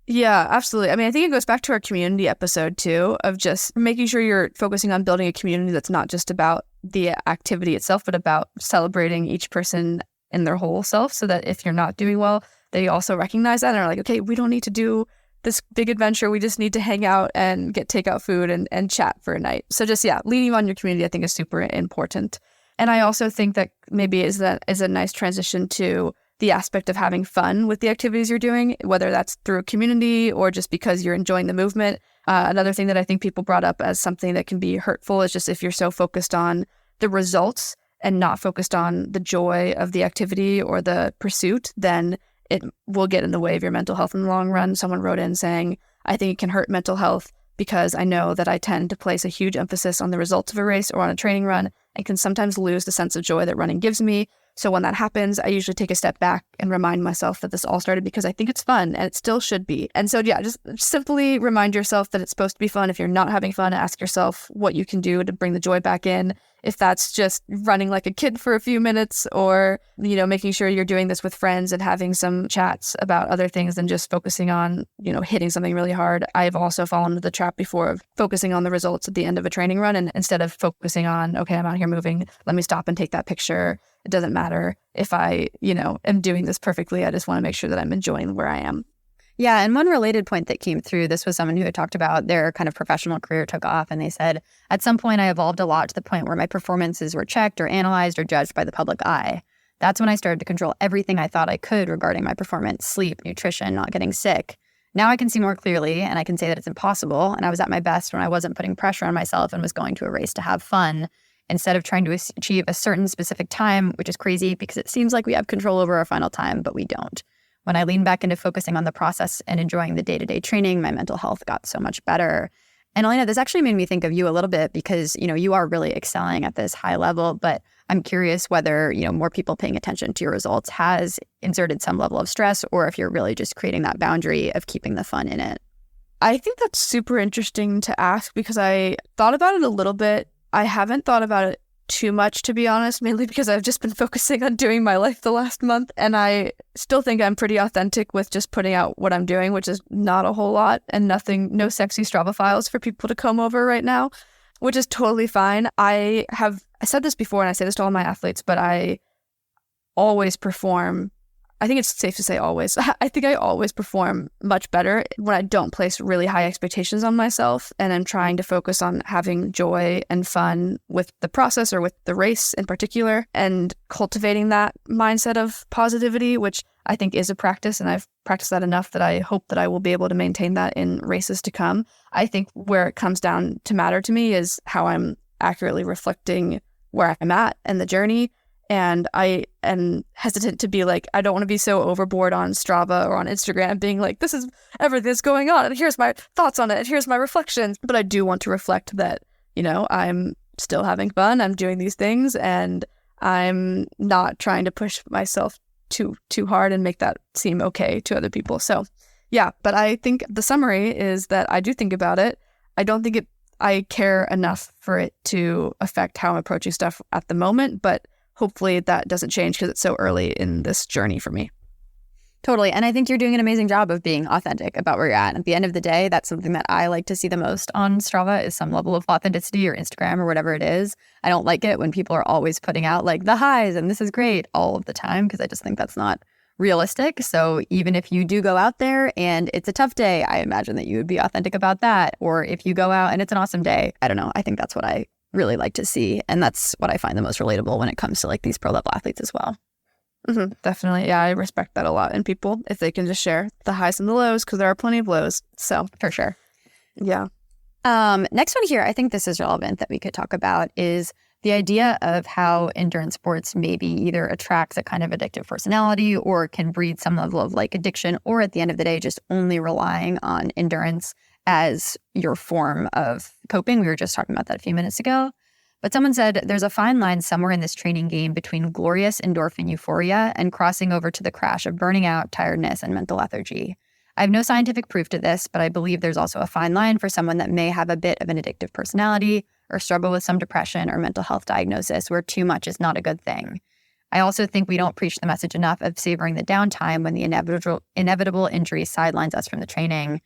S2: Yeah, absolutely. I mean, I think it goes back to our community episode too, of just making sure you're focusing on building a community that's not just about the activity itself, but about celebrating each person in their whole self, so that if you're not doing well, they also recognize that and are like, okay, we don't need to do this big adventure. We just need to hang out and get takeout food and chat for a night. So just, yeah, leaning on your community, I think, is super important. And I also think that maybe is a nice transition to the aspect of having fun with the activities you're doing, whether that's through a community or just because you're enjoying the movement. Another thing that I think people brought up as something that can be hurtful is just if you're so focused on the results and not focused on the joy of the activity or the pursuit, then it will get in the way of your mental health in the long run. Someone wrote in saying, I think it can hurt mental health because I know that I tend to place a huge emphasis on the results of a race or on a training run and can sometimes lose the sense of joy that running gives me. So when that happens, I usually take a step back and remind myself that this all started because I think it's fun and it still should be. And so, yeah, just simply remind yourself that it's supposed to be fun. If you're not having fun, ask yourself what you can do to bring the joy back in. If that's just running like a kid for a few minutes or, making sure you're doing this with friends and having some chats about other things than just focusing on, hitting something really hard. I've also fallen into the trap before of focusing on the results at the end of a training run. And instead of focusing on, okay, I'm out here moving, let me stop and take that picture. It doesn't matter if I, am doing this perfectly. I just want to make sure that I'm enjoying where I am.
S1: Yeah. And one related point that came through, this was someone who had talked about their kind of professional career took off. And they said, at some point, I evolved a lot to the point where my performances were checked or analyzed or judged by the public eye. That's when I started to control everything I thought I could regarding my performance, sleep, nutrition, not getting sick. Now I can see more clearly and I can say that it's impossible. And I was at my best when I wasn't putting pressure on myself and was going to a race to have fun instead of trying to achieve a certain specific time, which is crazy because it seems like we have control over our final time, but we don't. When I leaned back into focusing on the process and enjoying the day-to-day training, my mental health got so much better. And Elena, this actually made me think of you a little bit because, you are really excelling at this high level, but I'm curious whether, more people paying attention to your results has inserted some level of stress or if you're really just creating that boundary of keeping the fun in it.
S2: I think that's super interesting to ask because I thought about it a little bit. I haven't thought about it too much, to be honest, mainly because I've just been focusing on doing my life the last month. And I still think I'm pretty authentic with just putting out what I'm doing, which is not a whole lot and no sexy Strava files for people to comb over right now, which is totally fine. I said this before and I say this to all my athletes, but I always perform. I think it's safe to say always. I think I always perform much better when I don't place really high expectations on myself and I'm trying to focus on having joy and fun with the process or with the race in particular and cultivating that mindset of positivity, which I think is a practice. And I've practiced that enough that I hope that I will be able to maintain that in races to come. I think where it comes down to matter to me is how I'm accurately reflecting where I'm at and the journey. And I am hesitant to be like, I don't want to be so overboard on Strava or on Instagram being like, this is everything that's going on and here's my thoughts on it and here's my reflections. But I do want to reflect that, I'm still having fun. I'm doing these things and I'm not trying to push myself too hard and make that seem okay to other people. So yeah, but I think the summary is that I do think about it. I don't think I care enough for it to affect how I'm approaching stuff at the moment, but hopefully that doesn't change because it's so early in this journey for me.
S1: Totally. And I think you're doing an amazing job of being authentic about where you're at. At the end of the day, that's something that I like to see the most on Strava is some level of authenticity or Instagram or whatever it is. I don't like it when people are always putting out like the highs and this is great all of the time because I just think that's not realistic. So even if you do go out there and it's a tough day, I imagine that you would be authentic about that. Or if you go out and it's an awesome day, I don't know. I think that's what I really like to see. And that's what I find the most relatable when it comes to like these pro level athletes as well.
S2: Mm-hmm, definitely. Yeah, I respect that a lot in people if they can just share the highs and the lows because there are plenty of lows. So
S1: for sure.
S2: Yeah.
S1: Next one here, I think this is relevant that we could talk about is the idea of how endurance sports maybe either attracts a kind of addictive personality or can breed some level of like addiction or at the end of the day, just only relying on endurance as your form of coping. We were just talking about that a few minutes ago. But someone said there's a fine line somewhere in this training game between glorious endorphin euphoria and crossing over to the crash of burning out, tiredness, and mental lethargy. I have no scientific proof to this, but I believe there's also a fine line for someone that may have a bit of an addictive personality or struggle with some depression or mental health diagnosis where too much is not a good thing. I also think we don't preach the message enough of savoring the downtime when the inevitable injury sidelines us from the training.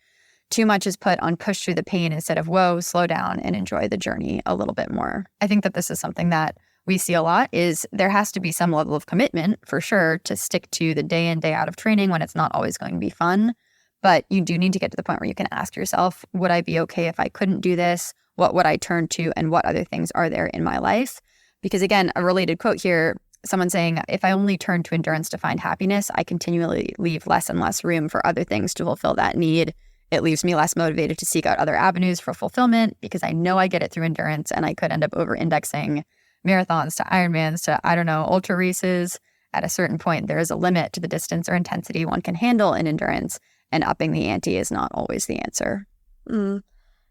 S1: Too much is put on push through the pain instead of, whoa, slow down and enjoy the journey a little bit more. I think that this is something that we see a lot, is there has to be some level of commitment for sure to stick to the day in, day out of training when it's not always going to be fun. But you do need to get to the point where you can ask yourself, would I be okay if I couldn't do this? What would I turn to? And what other things are there in my life? Because again, a related quote here, someone saying, if I only turn to endurance to find happiness, I continually leave less and less room for other things to fulfill that need. It leaves me less motivated to seek out other avenues for fulfillment because I know I get it through endurance, and I could end up over-indexing marathons to Ironmans to, ultra races. At a certain point, there is a limit to the distance or intensity one can handle in endurance, and upping the ante is not always the answer.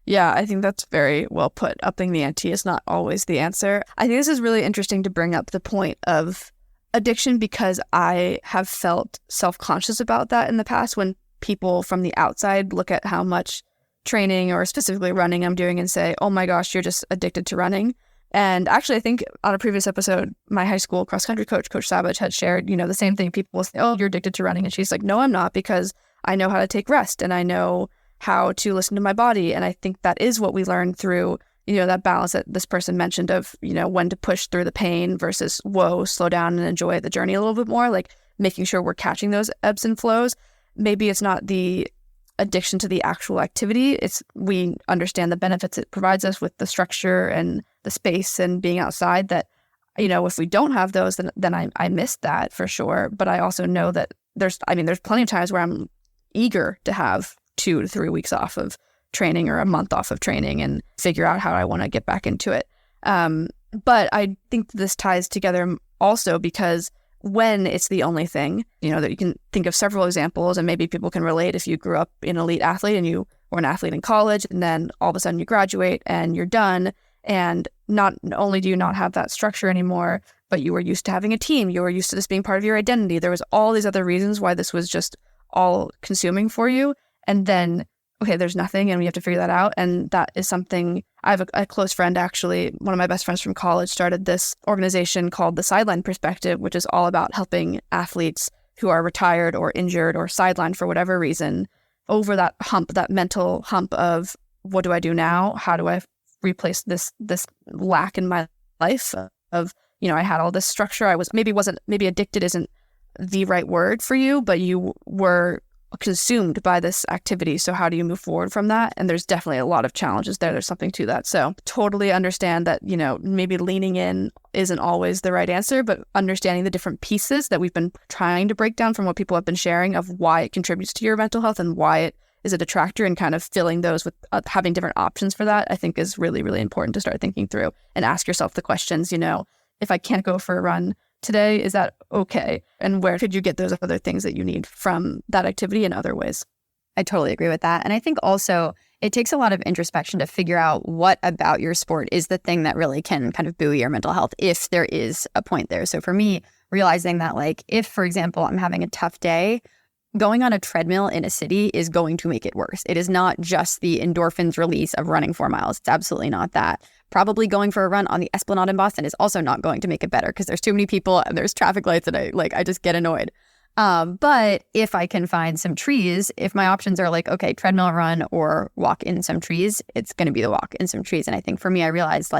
S2: Yeah, I think that's very well put. Upping the ante is not always the answer. I think this is really interesting to bring up the point of addiction, because I have felt self-conscious about that in the past when people from the outside look at how much training or specifically running I'm doing and say, oh my gosh, you're just addicted to running. And actually, I think on a previous episode, my high school cross-country coach, Coach Savage, had shared, the same thing. People will say, oh, you're addicted to running. And she's like, no, I'm not, because I know how to take rest and I know how to listen to my body. And I think that is what we learn through, that balance that this person mentioned of, when to push through the pain versus, whoa, slow down and enjoy the journey a little bit more, like making sure we're catching those ebbs and flows. Maybe it's not the addiction to the actual activity. It's we understand the benefits it provides us with the structure and the space and being outside that, if we don't have those, then I miss that for sure. But I also know that there's plenty of times where I'm eager to have 2 to 3 weeks off of training or a month off of training and figure out how I want to get back into it. But I think this ties together also because when it's the only thing, that you can think of several examples, and maybe people can relate if you grew up an elite athlete and you were an athlete in college, and then all of a sudden you graduate and you're done. And not only do you not have that structure anymore, but you were used to having a team. You were used to this being part of your identity. There was all these other reasons why this was just all consuming for you. And then, okay, there's nothing, and we have to figure that out. And that is something, I have a close friend, actually, one of my best friends from college started this organization called The Sideline Perspective, which is all about helping athletes who are retired or injured or sidelined for whatever reason over that hump, that mental hump of what do I do now? How do I replace this lack in my life of, I had all this structure. I was maybe addicted isn't the right word for you, but you were consumed by this activity. So how do you move forward from that? And there's definitely a lot of challenges there. There's something to that. So totally understand that, maybe leaning in isn't always the right answer, but understanding the different pieces that we've been trying to break down from what people have been sharing of why it contributes to your mental health and why it is a detractor, and kind of filling those with having different options for that, I think is really, really important to start thinking through and ask yourself the questions, if I can't go for a run today, is that okay? And where could you get those other things that you need from that activity in other ways?
S1: I totally agree with that. And I think also it takes a lot of introspection to figure out what about your sport is the thing that really can kind of buoy your mental health if there is a point there. So for me, realizing that if, for example, I'm having a tough day, going on a treadmill in a city is going to make it worse. It is not just the endorphins release of running 4 miles. It's absolutely not that. Probably going for a run on the Esplanade in Boston is also not going to make it better because there's too many people and there's traffic lights and I just get annoyed. But if I can find some trees, if my options are okay, treadmill run or walk in some trees, it's going to be the walk in some trees. And I think for me, I realized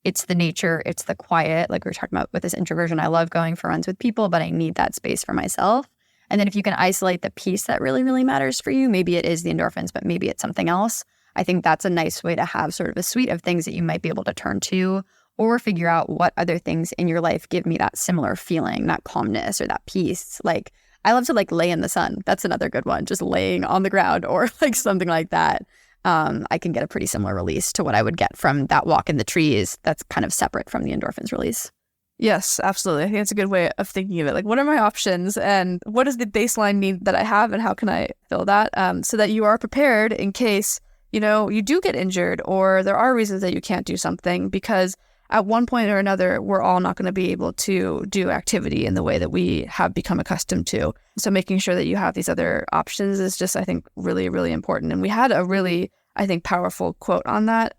S1: it's the nature, it's the quiet. Like we were talking about with this introversion, I love going for runs with people, but I need that space for myself. And then if you can isolate the piece that really, really matters for you, maybe it is the endorphins, but maybe it's something else. I think that's a nice way to have sort of a suite of things that you might be able to turn to, or figure out what other things in your life give me that similar feeling, that calmness or that peace. I love to lay in the sun. That's another good one, just laying on the ground or something like that. I can get a pretty similar release to what I would get from that walk in the trees that's kind of separate from the endorphins release.
S2: Yes, absolutely. I think it's a good way of thinking of it. What are my options and what is the baseline need that I have and how can I fill that so that you are prepared in case, you do get injured or there are reasons that you can't do something, because at one point or another, we're all not going to be able to do activity in the way that we have become accustomed to. So making sure that you have these other options is just, I think, really, really important. And we had a really I think, powerful quote on that.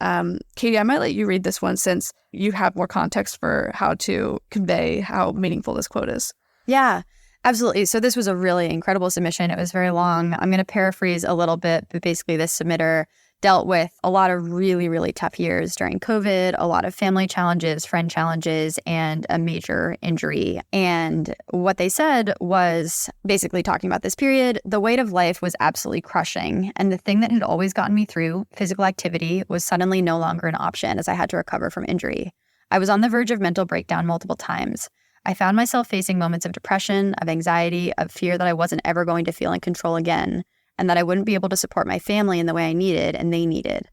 S2: Katie, I might let you read this one since you have more context for how to convey how meaningful this quote is.
S1: Yeah, absolutely. So this was a really incredible submission. It was very long. I'm going to paraphrase a little bit, but basically this submitter dealt with a lot of really, really tough years during COVID, a lot of family challenges, friend challenges, and a major injury. And what they said was basically talking about this period, the weight of life was absolutely crushing. And the thing that had always gotten me through, physical activity, was suddenly no longer an option as I had to recover from injury. I was on the verge of mental breakdown multiple times. I found myself facing moments of depression, of anxiety, of fear that I wasn't ever going to feel in control again, and that I wouldn't be able to support my family in the way I needed and they needed.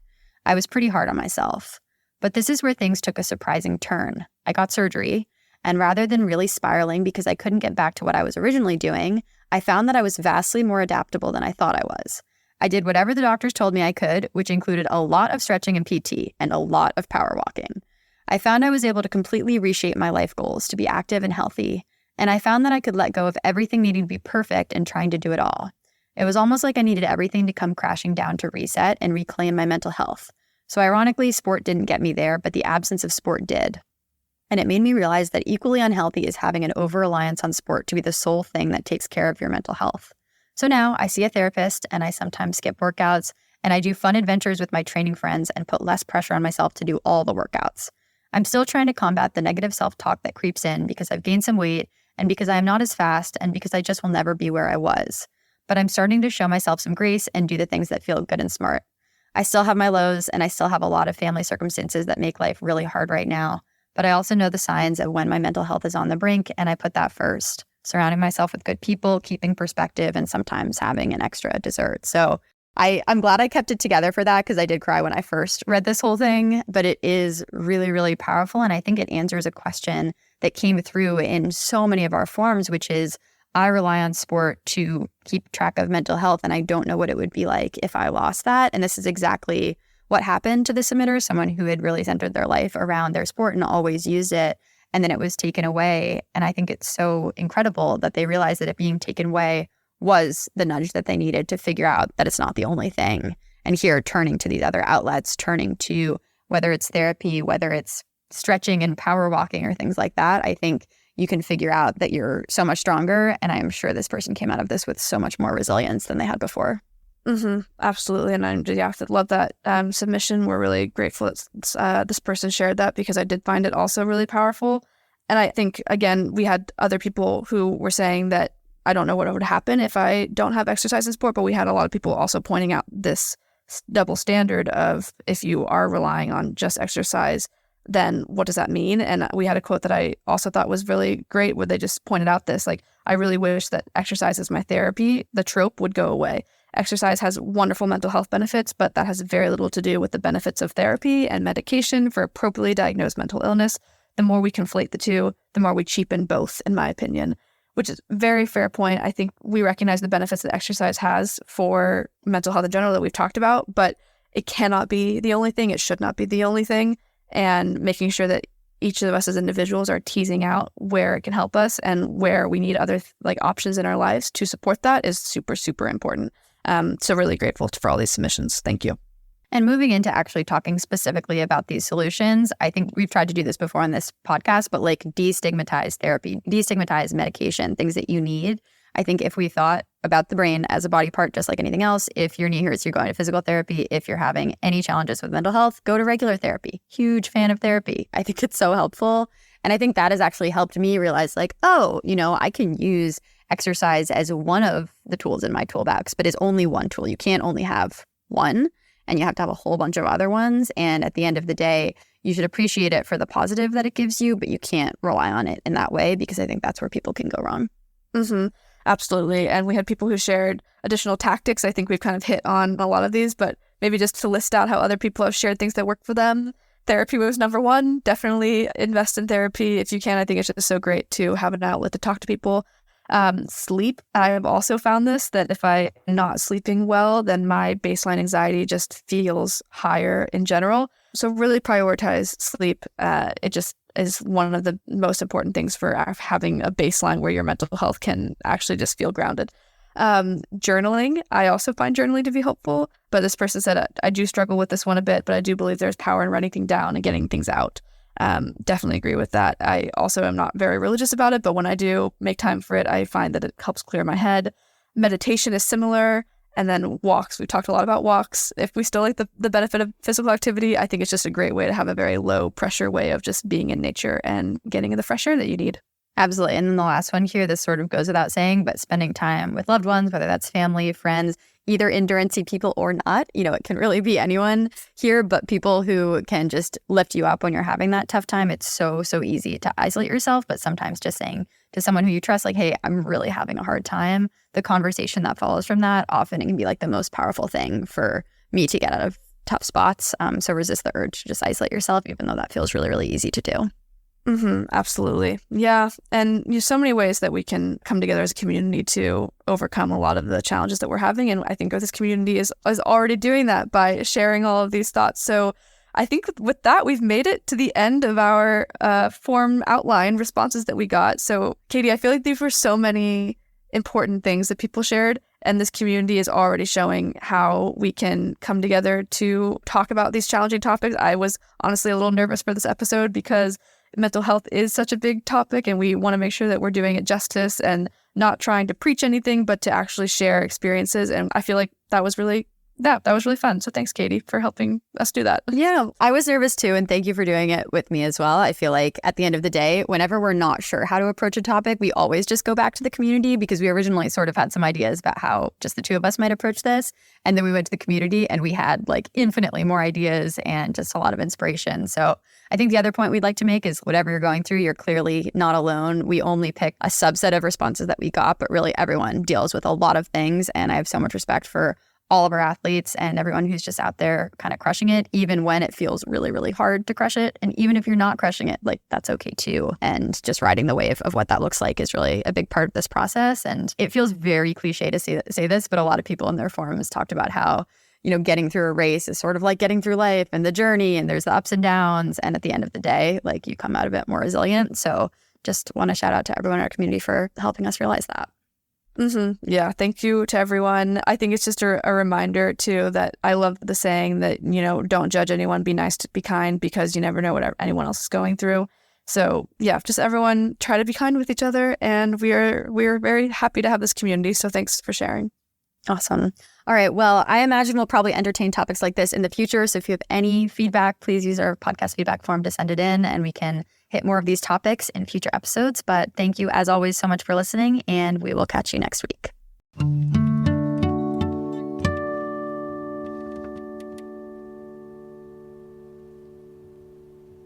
S1: I was pretty hard on myself. But this is where things took a surprising turn. I got surgery, and rather than really spiraling because I couldn't get back to what I was originally doing, I found that I was vastly more adaptable than I thought I was. I did whatever the doctors told me I could, which included a lot of stretching and PT and a lot of power walking. I found I was able to completely reshape my life goals to be active and healthy, and I found that I could let go of everything needing to be perfect and trying to do it all. It was almost like I needed everything to come crashing down to reset and reclaim my mental health. So ironically, sport didn't get me there, but the absence of sport did. And it made me realize that equally unhealthy is having an over-reliance on sport to be the sole thing that takes care of your mental health. So now I see a therapist and I sometimes skip workouts and I do fun adventures with my training friends and put less pressure on myself to do all the workouts. I'm still trying to combat the negative self-talk that creeps in because I've gained some weight and because I am not as fast and because I just will never be where I was. But I'm starting to show myself some grace and do the things that feel good and smart. I still have my lows and I still have a lot of family circumstances that make life really hard right now. But I also know the signs of when my mental health is on the brink, and I put that first. Surrounding myself with good people, keeping perspective, and sometimes having an extra dessert. So I'm glad I kept it together for that because I did cry when I first read this whole thing, but it is really, really powerful. And I think it answers a question that came through in so many of our forums, which is, I rely on sport to keep track of mental health, and I don't know what it would be like if I lost that. And this is exactly what happened to the submitter, someone who had really centered their life around their sport and always used it, and then it was taken away. And I think it's so incredible that they realized that it being taken away was the nudge that they needed to figure out that it's not the only thing. And here, turning to these other outlets, turning to whether it's therapy, whether it's stretching and power walking or things like that, I think you can figure out that you're so much stronger. And I'm sure this person came out of this with so much more resilience than they had before.
S2: Absolutely. And I love that submission. We're really grateful that this person shared that because I did find it also really powerful. And I think, again, we had other people who were saying that I don't know what would happen if I don't have exercise and sport, but we had a lot of people also pointing out this double standard of if you are relying on just exercise, then what does that mean? And we had a quote that I also thought was really great where they just pointed out this, like, I really wish that exercise is my therapy. The trope would go away. Exercise has wonderful mental health benefits, but that has very little to do with the benefits of therapy and medication for appropriately diagnosed mental illness. The more we conflate the two, the more we cheapen both, in my opinion, which is a very fair point. I think we recognize the benefits that exercise has for mental health in general that we've talked about, but it cannot be the only thing. It should not be the only thing. And making sure that each of us as individuals are teasing out where it can help us and where we need other options in our lives to support that is super, super important. So really grateful for all these submissions. Thank you.
S1: And moving into actually talking specifically about these solutions, I think we've tried to do this before on this podcast, but destigmatize therapy, destigmatize medication, things that you need. I think if we thought about the brain as a body part, just like anything else, if your knee hurts, you're going to physical therapy. If you're having any challenges with mental health, go to regular therapy. Huge fan of therapy. I think it's so helpful. And I think that has actually helped me realize I can use exercise as one of the tools in my toolbox, but it's only one tool. You can't only have one, and you have to have a whole bunch of other ones. And at the end of the day, you should appreciate it for the positive that it gives you, but you can't rely on it in that way because I think that's where people can go wrong.
S2: Absolutely. And we had people who shared additional tactics. I think we've kind of hit on a lot of these, but maybe just to list out how other people have shared things that work for them. Therapy was number one. Definitely invest in therapy if you can. I think it's just so great to have an outlet to talk to people. Sleep. I have also found this, that if I'm not sleeping well, then my baseline anxiety just feels higher in general. So really prioritize sleep. It just is one of the most important things for having a baseline where your mental health can actually just feel grounded. Journaling. I also find journaling to be helpful. But this person said, I do struggle with this one a bit, but I do believe there's power in writing things down and getting things out. Definitely agree with that. I also am not very religious about it, but when I do make time for it, I find that it helps clear my head. Meditation is similar. And then walks. We talked a lot about walks. If we still like the benefit of physical activity, I think it's just a great way to have a very low pressure way of just being in nature and getting in the fresh air that you need.
S1: Absolutely. And then the last one here, this sort of goes without saying, but spending time with loved ones, whether that's family, friends, either endurance-y people or not, it can really be anyone here, but people who can just lift you up when you're having that tough time. It's so easy to isolate yourself, but sometimes just saying to someone who you trust, like, hey, I'm really having a hard time, the conversation that follows from that, often it can be like the most powerful thing for me to get out of tough spots. So resist the urge to just isolate yourself, even though that feels really, really easy to do.
S2: Absolutely. Yeah. And there's so many ways that we can come together as a community to overcome a lot of the challenges that we're having. And I think this community is already doing that by sharing all of these thoughts. So I think with that, we've made it to the end of our form outline responses that we got. So Katie, I feel like these were so many important things that people shared. And this community is already showing how we can come together to talk about these challenging topics. I was honestly a little nervous for this episode because mental health is such a big topic and we want to make sure that we're doing it justice and not trying to preach anything, but to actually share experiences. And I feel like that was really fun. So thanks, Katie, for helping us do that.
S1: Yeah, I was nervous too. And thank you for doing it with me as well. I feel like at the end of the day, whenever we're not sure how to approach a topic, we always just go back to the community because we originally sort of had some ideas about how just the two of us might approach this. And then we went to the community and we had like infinitely more ideas and just a lot of inspiration. So I think the other point we'd like to make is whatever you're going through, you're clearly not alone. We only picked a subset of responses that we got, but really everyone deals with a lot of things. And I have so much respect for all of our athletes and everyone who's just out there kind of crushing it, even when it feels really, really hard to crush it. And even if you're not crushing it, like that's okay too. And just riding the wave of what that looks like is really a big part of this process. And it feels very cliche to say this, but a lot of people in their forums talked about how, getting through a race is sort of like getting through life and the journey and there's the ups and downs. And at the end of the day, like you come out a bit more resilient. So just want to shout out to everyone in our community for helping us realize that.
S2: Yeah, thank you to everyone. I think it's just a reminder too that I love the saying that, don't judge anyone, be nice, be kind, because you never know what anyone else is going through. So yeah, just everyone try to be kind with each other. And we're very happy to have this community. So thanks for sharing.
S1: Awesome. All right. Well, I imagine we'll probably entertain topics like this in the future. So if you have any feedback, please use our podcast feedback form to send it in and we can hit more of these topics in future episodes. But thank you, as always, so much for listening, and we will catch you next week.